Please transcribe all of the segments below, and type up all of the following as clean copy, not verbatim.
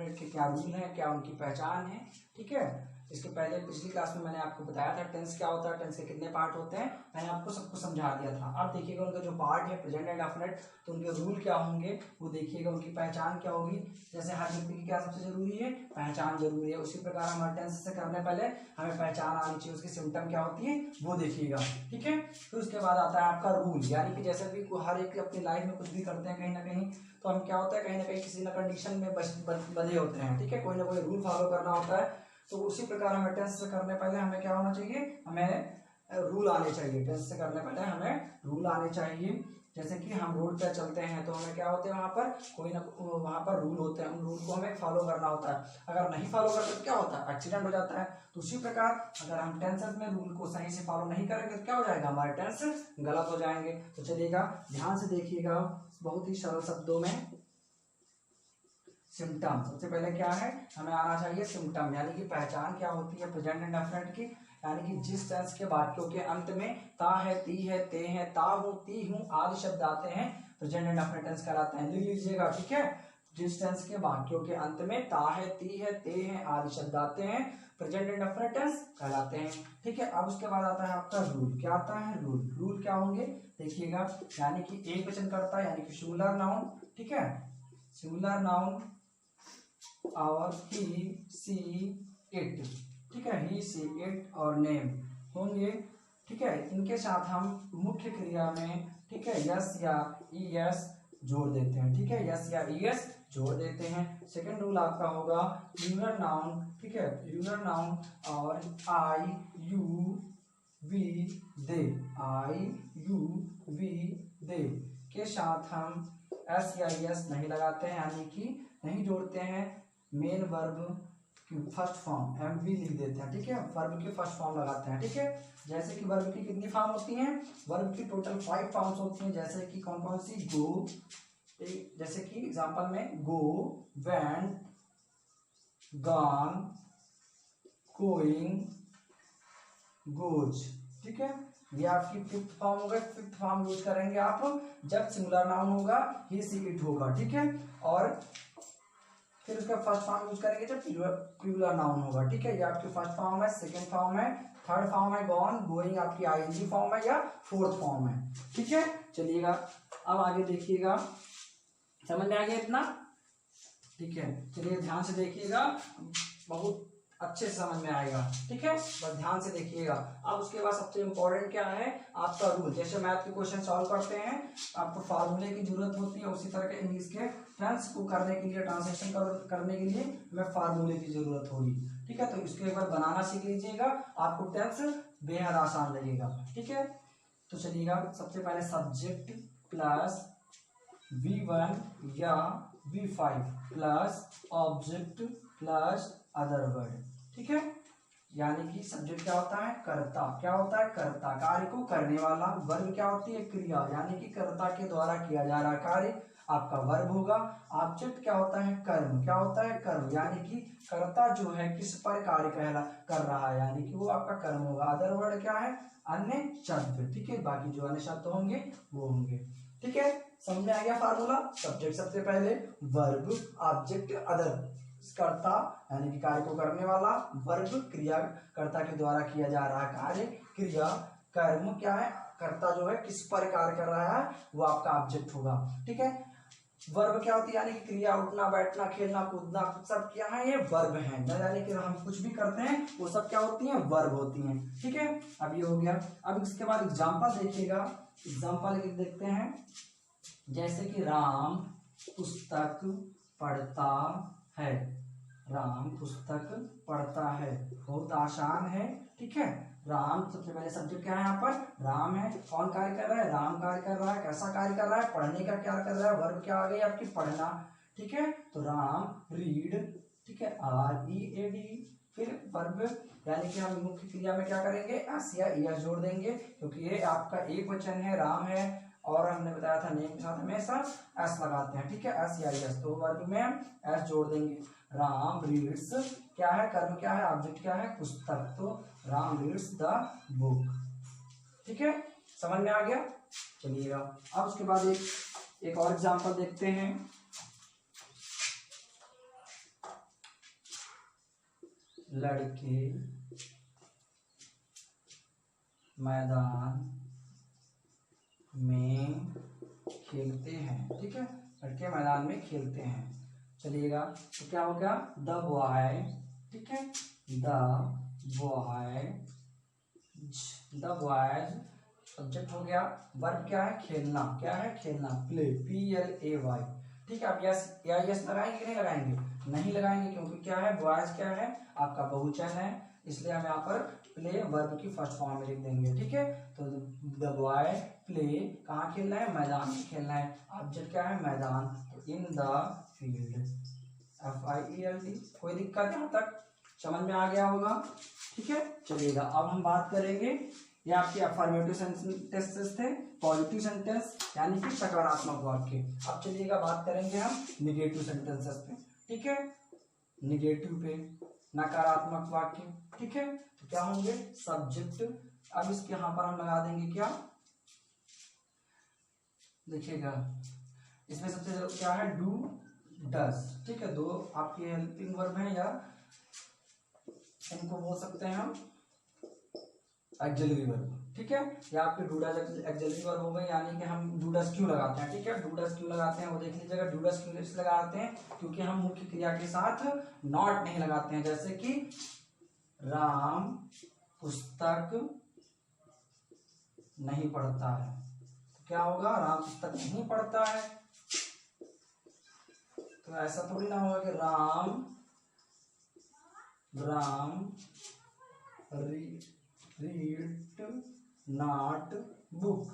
Definite के क्या rule है, क्या उनकी पहचान है। ठीक है, इसके पहले पिछली क्लास में मैंने आपको बताया था टेंस क्या होता है, टेंस के कितने पार्ट होते हैं, मैंने आपको सबको समझा दिया था। अब देखिएगा उनका जो पार्ट है प्रेजेंट एंड डेफिनेट, तो उनके रूल क्या होंगे वो देखिएगा, उनकी पहचान क्या होगी। जैसे हर व्यक्ति की क्या सबसे जरूरी है, पहचान जरूरी है, उसी प्रकार हमारे टेंस से करने पहले हमें पहचान आनी चाहिए, उसकी सिम्टम क्या होती है वो देखिएगा। ठीक है, फिर उसके बाद आता है आपका रूल, यानी कि जैसे भी हर एक अपनी लाइफ में कुछ भी करते हैं कहीं ना कहीं, तो हम क्या होता है कहीं ना कहीं किसी ना कंडीशन में बंधे होते हैं। ठीक है, कोई ना कोई रूल फॉलो करना होता है, तो उसी प्रकार हमें टेंस से करने पहले हमें क्या होना चाहिए, हमें रूल आने चाहिए। टेंस से करने पहले हमें रूल आने चाहिए। जैसे कि हम रोड पे चलते हैं तो हमें क्या होते हैं, वहां पर कोई ना वहां पर रूल होते हैं, उन रूल को हमें फॉलो करना होता है। अगर नहीं फॉलो करते तो क्या होता है, एक्सीडेंट हो जाता है। तो उसी प्रकार अगर हम टेंसेस में रूल को सही से फॉलो नहीं करेंगे तो क्या हो जाएगा, हमारे टेंस गलत हो जाएंगे। तो चलिएगा ध्यान से देखिएगा, बहुत ही सरल शब्दों में सिम्टम। सबसे पहले क्या है, हमें आना चाहिए सिम्टम, यानी कि पहचान क्या होती है प्रेजेंट एंड डेफिनेट की, यानी कि जिस टेंस के वाक्यों के अंत में ता है, ती है, ते है, ता हूं, ती हूं आदि शब्द आते हैं, प्रेजेंट एंड डेफिनेट टेंस कहलाते हैं। लिख लीजिएगा। ठीक है, जिस टेंस के वाक्यों के अंत में ता है, ती है, ते है आदि शब्द आते हैं, प्रेजेंट एंड डेफिनेट टेंस कहलाते हैं। ठीक है, अब उसके बाद आता है आपका रूल। क्या आता है रूल, रूल क्या होंगे देखिएगा, यानी कि एक वचन करता है, यानी कि सिंगुलर नाउन। ठीक है, सिंगुलर नाउन और ही, सी, इट। ठीक है, ही, सी, इट और नेम होंगे। ठीक है, इनके साथ हम मुख्य क्रिया में, ठीक है, यस या ई एस जोड़ देते हैं। ठीक है, यस या ई एस जोड़ देते हैं। सेकंड रूल आपका होगा प्लूरल नाउन। ठीक है, प्लूरल नाउन और I, you, we, they, I, you, we, they के साथ हम एस या एस नहीं लगाते हैं, यानी कि नहीं जोड़ते हैं। मेन वर्ब की फर्स्ट फॉर्म एम वी लिख देते हैं। ठीक है, वर्ब की फर्स्ट फॉर्म लगाते हैं। ठीक है, जैसे कि वर्ब की कितनी फॉर्म होती हैं, वर्ब की टोटल 5 फॉर्म्स होती हैं। जैसे कि कौन कौन सी, गो, जैसे कि एग्जांपल में गो, वेंट, गॉन, गोइंग, गोज। ठीक है, ये आपकी फिफ्थ फॉर्म होगा। फिफ्थ फॉर्म यूज करेंगे आप जब सिंगुलर नाउन होगा, ही, सी, इट होगा। ठीक है, और फिर उसका फर्स्ट फॉर्म यूज करेंगे जब प्लूरल नाउन होगा। ठीक है, ये आपकी फर्स्ट फॉर्म है, सेकंड फॉर्म है, थर्ड फॉर्म है गॉन, गोइंग आपकी आईएनजी फॉर्म है या फोर्थ फॉर्म है। ठीक है, चलिएगा अब आगे देखिएगा, समझ में आ गया इतना। ठीक है, चलिए ध्यान से देखिएगा, बहुत अच्छे से समझ में आएगा। ठीक है, बस ध्यान से देखिएगा। अब उसके बाद सबसे इंपॉर्टेंट क्या है, आपका रूल। जैसे मैथ के क्वेश्चन सॉल्व करते हैं आपको फार्मूले की जरूरत होती है, उसी तरह के इंग्लिश के टेंस को करने के लिए, ट्रांसलेशन करने के लिए हमें फार्मूले की जरूरत होगी। ठीक है, तो इसको एक बार बनाना सीख लीजिएगा, आपको टेंस बेहद आसान लगेगा। ठीक है, तो चलिएगा सबसे पहले सब्जेक्ट प्लस V1 या V5 plus object plus other word. ठीक है, यानी कि सब्जेक्ट क्या होता है, कर्ता। क्या होता है, कर्ता, कार्य को करने वाला। वर्ब क्या होती है, क्रिया, यानी कि कर्ता के द्वारा किया जा रहा कार्य आपका वर्ब होगा। ऑब्जेक्ट क्या होता है, कर्म। क्या होता है, कर्म, यानी कि कर्ता जो है किस पर कार्य कर रहा है, यानी कि वो आपका कर्म होगा। अदर वर्ड क्या है, अन्य शब्द। ठीक है, बाकी जो अन्य शब्द होंगे वो होंगे। ठीक है, समझ में आ गया फार्मूला। सब्जेक्ट सबसे पहले, वर्ब, ऑब्जेक्ट, अदर, कर्ता यानी कि कार्य को करने वाला, वर्ब क्रिया, कर्ता के द्वारा किया जा रहा कार्य, क्रिया, कर्म क्या है, कर्ता जो है किस पर कार्य कर रहा है वो आपका ऑब्जेक्ट होगा। ठीक है, वर्ब क्या होती है, यानी कि क्रिया, उठना, बैठना, खेलना, कूदना, सब क्या है, ये वर्ब है। न यानी कि हम कुछ भी करते हैं वो सब क्या होती हैं, वर्ब होती हैं। ठीक है, अब ये हो गया। अब इसके बाद एग्जाम्पल देखिएगा, एग्जाम्पल देखते हैं। जैसे कि राम पुस्तक पढ़ता है, राम पुस्तक पढ़ता है, बहुत आसान है। ठीक है, राम सबसे पहले सब्जेक्ट क्या है, यहाँ पर राम है। कौन कार्य कर रहा है, राम कार्य कर रहा है। कैसा कार्य कर रहा है, पढ़ने का क्या कर रहा है, वर्ब क्या आ गई आपकी, पढ़ना। ठीक है, तो राम रीड। ठीक है, READ। फिर वर्ब यानी कि हम मुख्य क्रिया में क्या करेंगे, एस या ES जोड़ देंगे, क्योंकि ये आपका एक वचन है, राम है, और हमने बताया था नेम के साथ हमेशा एस लगाते हैं। ठीक है, एस या एस, तो वर्ब में हम एस जोड़ देंगे। राम रीड्स क्या है, कर्म क्या है, ऑब्जेक्ट क्या है, पुस्तक, तो राम रीड्स द बुक। ठीक है, समझ में आ गया। चलिएगा अब उसके बाद एक और एग्जांपल देखते हैं। लड़के मैदान में खेलते हैं। ठीक है, लड़के मैदान में खेलते हैं। चलिएगा, तो क्या हो गया, द बॉय। ठीक है, द बॉयज सब्जेक्ट हो गया। वर्ब क्या है, खेलना। क्या है, खेलना, प्ले, PLAY। ठीक है, अब यस या यस लगाएंगे कि नहीं लगाएंगे, नहीं लगाएंगे, क्योंकि क्या है, बॉयज क्या है, आपका बहुवचन है, इसलिए हम यहाँ पर प्ले वर्ब की फर्स्ट फॉर्म में लिख देंगे। ठीक है, तो द बॉय प्ले, कहाँ खेलना है, मैदान में खेलना है। ऑब्जेक्ट क्या है, मैदान, तो इन द फील्ड, FIELD। कोई दिक्कत यहाँ तक समझ में आ गया होगा। ठीक है, चलिएगा, अब हम बात करेंगे, ये आपके अफर्मेटिव सेंटेंसेस थे, पॉजिटिव सेंटेंस यानी कि सकारात्मक वाक्य। अब चलिएगा बात करेंगे हम निगेटिव सेंटेंसेस पे। ठीक है, निगेटिव पे, नकारात्मक वाक्य। ठीक है, तो क्या होंगे, सब्जेक्ट। अब इसके यहाँ पर हम लगा देंगे क्या, देखिएगा, इसमें सबसे ज्यादा क्या है, डू, डज। ठीक है, दो आपके हेल्पिंग वर्ब हैं, या इनको बोल सकते हैं हम एक्सिलरी वर्ब। ठीक है, या आपके डू डज एक्सिलरी वर्ब हो गए, यानी कि हम डू डज क्यों लगाते हैं। ठीक है, डू डज क्यों लगाते हैं वो देख लीजिएगा। डू डज क्यों लगाते हैं, क्योंकि हम मुख्य क्रिया के साथ नॉट नहीं लगाते हैं। जैसे कि राम पुस्तक नहीं पढ़ता है, तो क्या होगा, राम पुस्तक नहीं पढ़ता है। तो ऐसा थोड़ी ना होगा कि राम रीड नॉट बुक,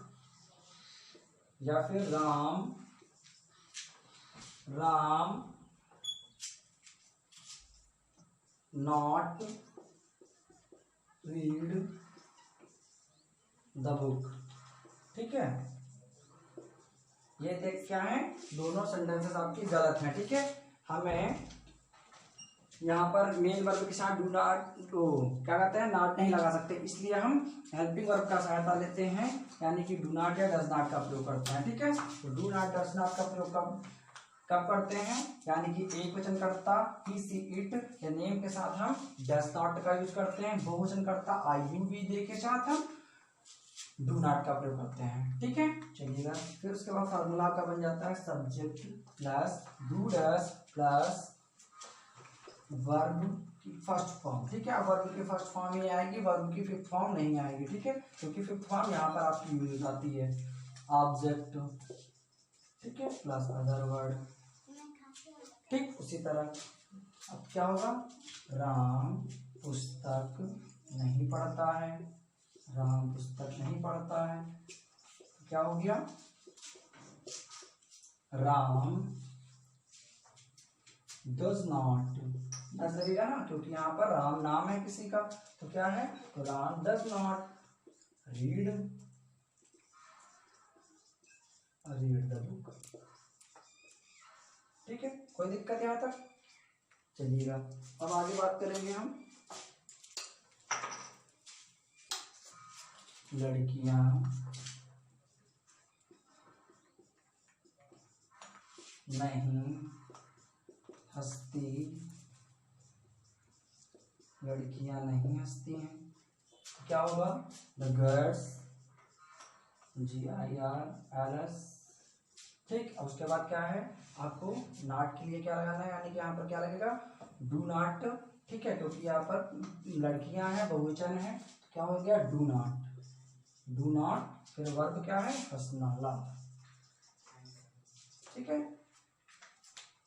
या फिर Ram not read the book. ठीक है, ये देख क्या है, दोनों सेंटेंसेस आपकी गलत हैं। ठीक है, हमें यहाँ पर मेन वर्ब के साथ डू नॉट, तो क्या कहते हैं, नॉट नहीं लगा सकते, इसलिए हम हेल्पिंग वर्ब का सहायता लेते हैं, यानी कि डू नॉट या डज नॉट का प्रयोग करते हैं। ठीक है, तो डू नॉट डज नॉट का प्रयोग कब करते हैं, यानी कि एक वचन करता ही, सी, इट या नेम के साथ हम डज नॉट का यूज करते हैं। बहुवचन करता आई, यू, वी, दे के साथ हम डू नॉट का प्रयोग करते हैं। ठीक है, चलिएगा, फिर उसके बाद फार्मूला का बन जाता है subject plus do does plus verb की फर्स्ट फॉर्म। ठीक है, वर्ब की फर्स्ट फॉर्म ही आएगी, वर्ब की फिफ्थ फॉर्म नहीं आएगी। ठीक है, क्योंकि फिफ्थ फॉर्म यहाँ पर आपकी यूज आती है, ऑब्जेक्ट। ठीक है, प्लस अदर वर्ड। ठीक, उसी तरह अब क्या होगा, राम पुस्तक नहीं पढ़ता है, राम पुस्तक नहीं पढ़ता है, क्या हो गया, राम डज नॉट, डज लगेगा ना, क्योंकि यहाँ पर राम नाम है किसी का, तो क्या है, तो Ram does not read the book. ठीक है, कोई दिक्कत यहाँ तक, चलिएगा, अब आगे बात करेंगे हम लड़कियां नहीं हंसती, लड़कियां नहीं हंसती हैं, क्या होगा, द गर्ल्स, GIRLS। ठीक, अब उसके बाद क्या है, आपको नॉट के लिए क्या लगाना है, यानी कि यहाँ पर क्या लगेगा, डू नॉट। ठीक है, क्योंकि यहाँ पर लड़कियां हैं, बहुवचन है, तो क्या हो गया, डू नॉट, फिर वर्ब क्या है, हंसना, लाफ। ठीक है,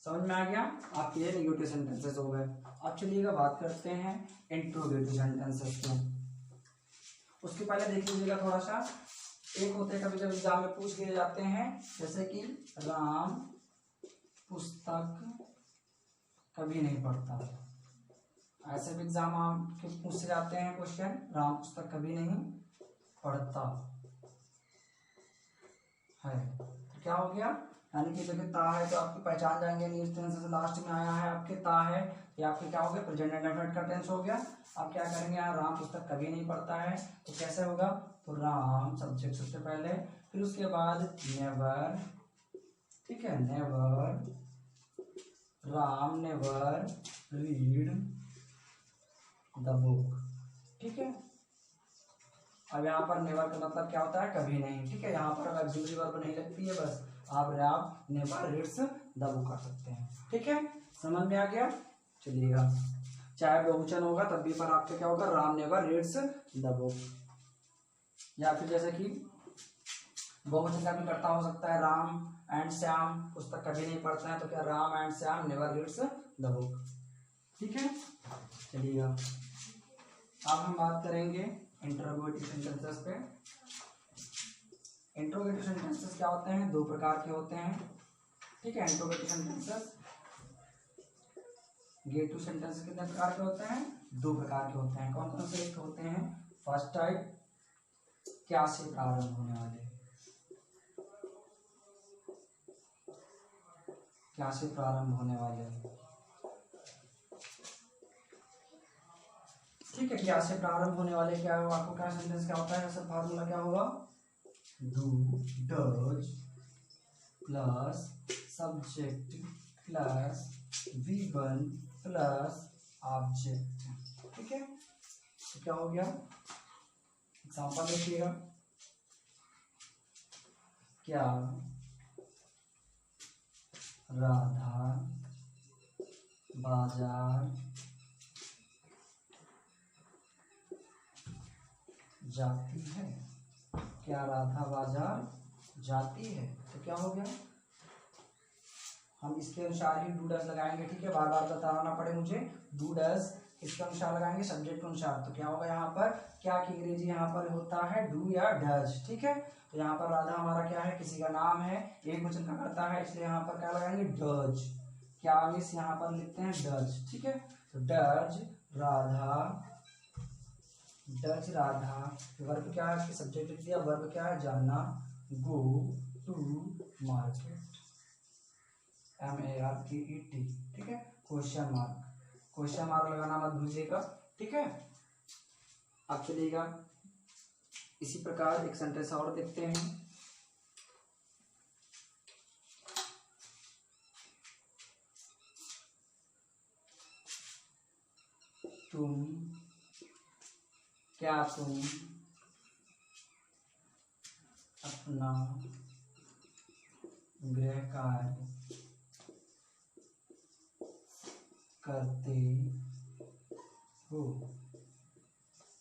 समझ में आ गया, आपके ये नेगेटिव सेंटेंसेस हो गए। अब चलिएगा बात करते हैं इंट्रोगेटिव सेंटेंसेस में। उसके पहले देख लीजिएगा थोड़ा सा, एक होते कभी जब एग्जाम में पूछ लिए जाते हैं, जैसे कि राम पुस्तक कभी नहीं पढ़ता, ऐसे भी एग्जाम आपके पूछ जाते हैं क्वेश्चन, राम पुस्तक कभी नहीं पढ़ता है, तो क्या हो गया, यानी कि देखिए ता है तो आपकी पहचान जाएंगे, न्यूज टेंस से लास्ट में आया है आपके ता है, ये आपके क्या हो गया, प्रेजेंट इंडेफिनिट का टेंस हो गया। आप क्या करेंगे, यहाँ राम पुस्तक कभी नहीं पढ़ता है, तो कैसे होगा, तो राम सब्जेक्ट सबसे पहले, फिर उसके बाद नेवर। ठीक है, never, Ram never read the book, ठीक है। अब यहाँ पर नेवर का मतलब क्या होता है, कभी नहीं, ठीक है। यहाँ पर अगर ऑक्सिलरी वर्ब नहीं लगती है, बस आप नेवर रीड्स द बुक कर सकते हैं, ठीक है। समझ में आ गया, चलिएगा। चाहे बहुवचन होगा तब भी पर आपका क्या होगा, Ram never reads the book. या फिर जैसे कि बहुवचन का भी करता हो सकता है, राम एंड श्याम पुस्तक कभी नहीं पढ़ते हैं, तो क्या Ram and Shyam never reads the book, ठीक है। चलिएगा, अब हम बात करेंगे इंटरोगेटिव सेंटेंसेस पे। इंटरोगेटिव सेंटेंसेस क्या होते हैं, दो प्रकार के होते हैं, ठीक है। इंटरोगेटिव सेंटेंसेस, गेटिव सेंटेंसेस कितने प्रकार के होते हैं, दो प्रकार के होते हैं। कौन कौन से एक होते हैं, फर्स्ट टाइप क्या से प्रारंभ होने वाले, क्या से प्रारंभ होने वाले, ठीक है। क्या से प्रारंभ होने वाले क्या होगा, आपको क्या सेंटेंस क्या होता है, सब फार्मूला क्या होगा, do does plus subject plus V1 plus object, ठीक है। तो क्या हो गया, एग्जांपल देखिएगा, क्या राधा बाजार जाती है, क्या राधा बाजार जाती है, तो क्या हो गया, हम इसके अनुसार ही डू डज लगाएंगे, ठीक है। बार बार बताना ना पड़े मुझे, डू डज इसके अनुसार लगाएंगे, सब्जेक्ट के अनुसार। तो क्या होगा, यहाँ पर क्या की अंग्रेजी यहाँ पर होता है डू या डज, ठीक है। तो यहाँ पर राधा हमारा क्या है, किसी का नाम है, एक वचन का करता है, इसलिए यहाँ पर क्या लगाएंगे, डज। क्या मिस यहाँ पर लिखते हैं डज, ठीक है। तो does Radha, does Radha, verb क्या है, सब्जेक्ट लिख दिया, वर्ब क्या है, जाना, गो टू मार्केट, MARKET, ठीक है। क्वेश्चन मार्क, क्वेश्चन मार्क लगाना मत भूलिएगा, ठीक है। अब चलिएगा, इसी प्रकार एक सेंटेंस और देखते हैं। तुम, क्या तुम अपना गृह कार्य करते हो,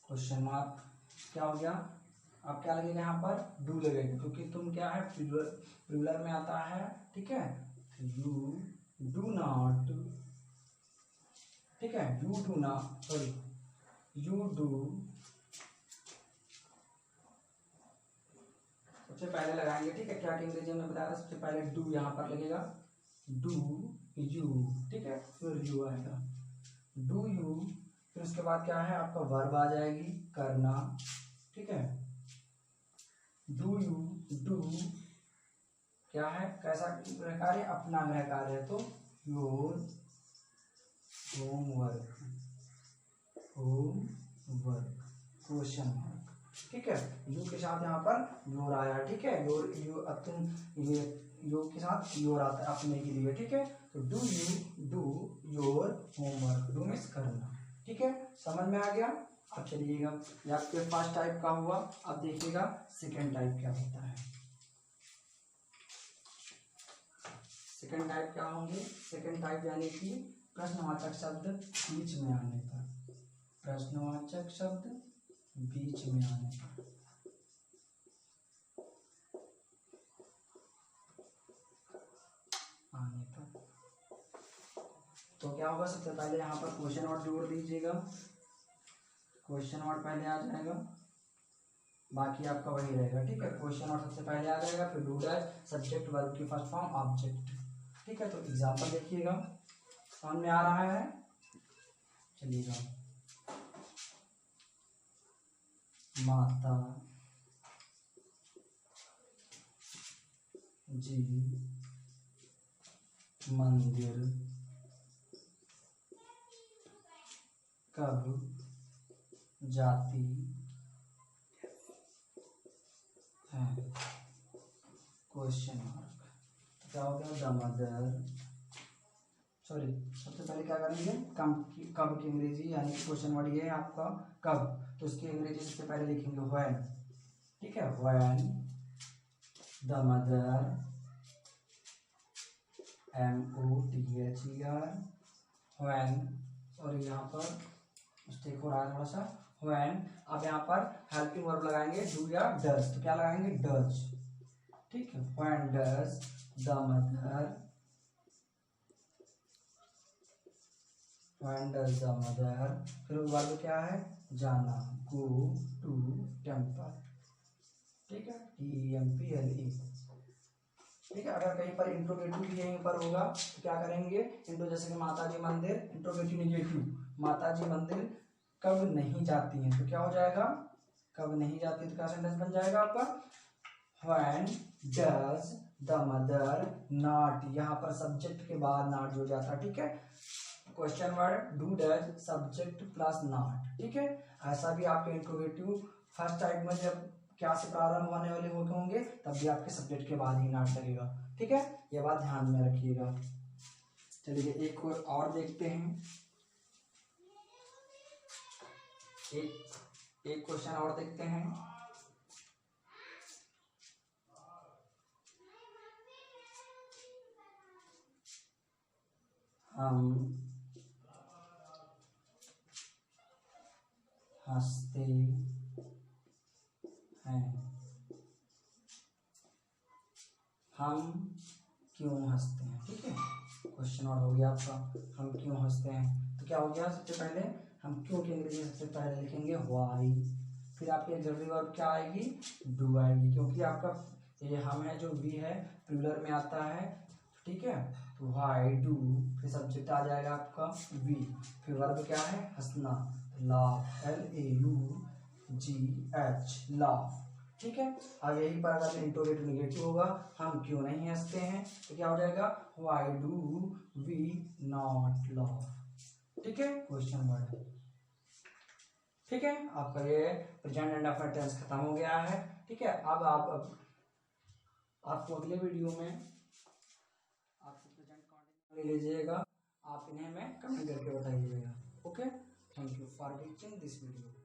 क्वेश्चन मार्क, क्या हो गया, अब क्या लगेगा, यहाँ पर डू लगेगा, क्योंकि तुम क्या है, प्लूरल में आता है, ठीक है। यू डू नॉट, ठीक है, you do not, sorry, you do, सबसे पहले लगाएंगे, ठीक है। क्या अंग्रेजी में बताया था, सबसे पहले डू यहाँ पर लगेगा, डू यू, ठीक है, फिर यू आएगा, डू यू, फिर उसके बाद क्या है, आपका वर्ब आ जाएगी, करना, ठीक है। डू यू डू, क्या है, कैसा गृह कार्य, अपना गृह कार्य, तो your homework, homework, question mark, ठीक है। यू के साथ यहाँ पर योर आया, ठीक है, योर यू, अब तुम ये यू के साथ योर आता है अपने के लिए, ठीक है। तो do you do your homework, do means करना, ठीक है। समझ में आ गया। अब चलिएगा, ये आपके फर्स्ट टाइप का हुआ, अब देखिएगा सेकेंड टाइप क्या होता है। सेकेंड टाइप क्या होंगे, सेकेंड टाइप यानी कि प्रश्नवाचक शब्द बीच में आने पर, प्रश्नवाचक शब्द बीच में आने पर, तो क्या होगा, सबसे पहले यहाँ पर क्वेश्चन वर्ड जोड़ दीजिएगा, क्वेश्चन वर्ड पहले आ जाएगा, बाकी आपका वही रहेगा, ठीक है। क्वेश्चन वर्ड सबसे पहले आ जाएगा, फिर डू डैश, सब्जेक्ट वर्ब की फर्स्ट फॉर्म ऑब्जेक्ट, ठीक है। तो एग्जांपल देखिएगा, समझ में आ रहा है, चलिएगा, माता जी मंदिर कब जाती है, क्वेश्चन मार्क, क्या हो गया, द मदर सॉरी, सबसे पहले क्या करेंगे, कब की अंग्रेजी, यानी कि क्वेश्चन वर्ड ये है आपका कब, तो इसकी अंग्रेजी सबसे पहले लिखेंगे व्हेन। ठीक है, when the mother, MOTHER, when, और यहाँ पर मिस्टेक हो रहा है थोड़ा सा, व्हेन। अब यहाँ पर हेल्पिंग वर्ब लगाएंगे डू या डज, तो क्या लगाएंगे, डज। ठीक है, when does the mother, when does the mother, फिर वर्ब क्या है, जाना, गो टू टेम्पल। ठीक है, TEMPLE। ठीक है, अगर कहीं पर इंट्रोगेटिव भी यहीं पर होगा तो क्या करेंगे, इंट्रो, जैसे कि माता जी मंदिर, इंट्रोगेटिव निगेटिव, माता जी मंदिर कब नहीं जाती हैं, तो क्या हो जाएगा, कब नहीं जाती, तो क्या सेंटेंस बन जाएगा आपका, when does the mother not, यहाँ पर सब्जेक्ट के बाद नॉट जो जाता है। ठीक है, question word do does subject plus not. ठीक है, ऐसा भी आपके इंट्रोगेटिव फर्स्ट टाइप में जब क्या से प्रारंभ होने वाले होंगे तब भी आपके सब्जेक्ट के बाद ही नॉट लगेगा। ठीक है, ये बात ध्यान में रखिएगा। चलिए एक और देखते हैं, एक क्वेश्चन और देखते हैं। हम हंसते हैं, हम क्यों हंसते हैं। ठीक है, क्वेश्चन और हो गया आपका, हम क्यों हंसते हैं, तो क्या हो गया, सबसे पहले हम क्यों की अंग्रेजी सबसे पहले लिखेंगे व्हाई, फिर आपकी ऑक्सिलरी वर्ब क्या आएगी, डू आएगी, क्योंकि आपका ये हम है जो वी है प्लूरल में आता है। ठीक है, तो व्हाई डू, फिर सब्जेक्ट आ जाएगा आपका वी, फिर वर्ब क्या है, हंसना, लाफ, LAUGH, लाफ। ठीक है, अब यही पर अगर इंट्रोगेटिव निगेटिव होगा, हम क्यों नहीं हंसते हैं, तो क्या हो जाएगा, why do we not laugh. ठीक है, क्वेश्चन वर्ड। ठीक है, आपका ये प्रेजेंट एंड आफ्टर टेंस खत्म हो गया है। ठीक है, अब आपको अगले वीडियो में आपको प्रेजेंट कंटिन्यू ले लीजिएगा, आप इन्हें मैं कमेंट करके बताइएगा। Okay, thank you for watching this video.